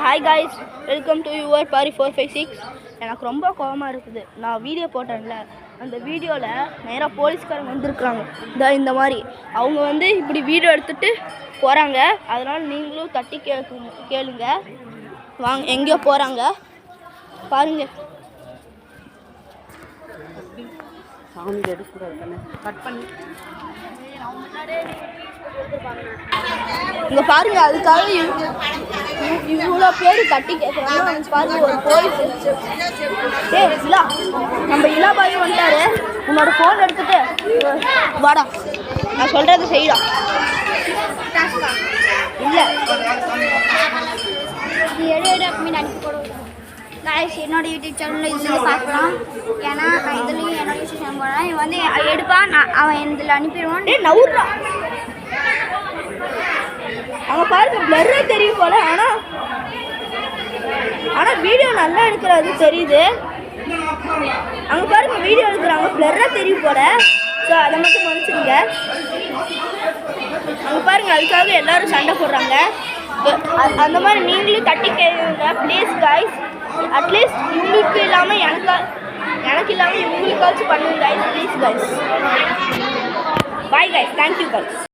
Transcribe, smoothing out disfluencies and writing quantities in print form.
Hi guys, welcome to your Paari 456. எனக்கு ரொம்ப கோபமாக இருக்குது. நான் வீடியோ போட்டேன்ல, அந்த வீடியோவில் நேராக போலீஸ்காரங்க வந்திருக்குறாங்க. இந்த மாதிரி அவங்க இப்படி வீடியோ எடுத்துகிட்டு போகிறாங்க. அதனால் நீங்களும் தட்டி கேளுங்க. வாங்க, எங்கேயோ போகிறாங்க பாருங்க. இங்கே பாருங்க, அதுக்காக இவ்வளோ பேர் தட்டி கேட்குறாங்க. பாருங்க, ஒரு போலீஸ் இல்லா நம்ம இலாபாய் வந்துட்டாரு. உன்னோட ஃபோன் எடுத்துட்டு வாடா, நான் சொல்கிறத செய்யடா. இல்லை காய்ஸ், என்னோட யூடியூப் சேனலில் இதுலேருந்து பார்க்கலாம். ஏன்னா இதுலேயும் என்னோட யூடியூப் சேனல் போடுறேன். இவன் எடுப்பான், அவன் இதில் அனுப்பிடுவான். நவுறா அவங்க பாருங்க, பிளர்ரா தெரியும் போல. ஆனால் வீடியோ நல்லா எடுக்கிறது தெரியுது. அவங்க பாருங்க, வீடியோ எடுக்கிறாங்க, பிளர்ரா தெரியும் போல. ஸோ அதை மட்டும் மன்னிச்சிடுங்க. அவங்க பாருங்க, அதுக்காக எல்லாரும் சண்டை போடுறாங்க. அந்த மாதிரி நீங்களும் தட்டி கேளுங்க ப்ளீஸ் காய்ஸ். அட்லீஸ்ட் இவங்களுக்கு இல்லாமல் எனக்கு இல்லாமல் இவங்களுக்காச்சும் பண்ணுங்க guys, please guys. Bye guys, thank you guys.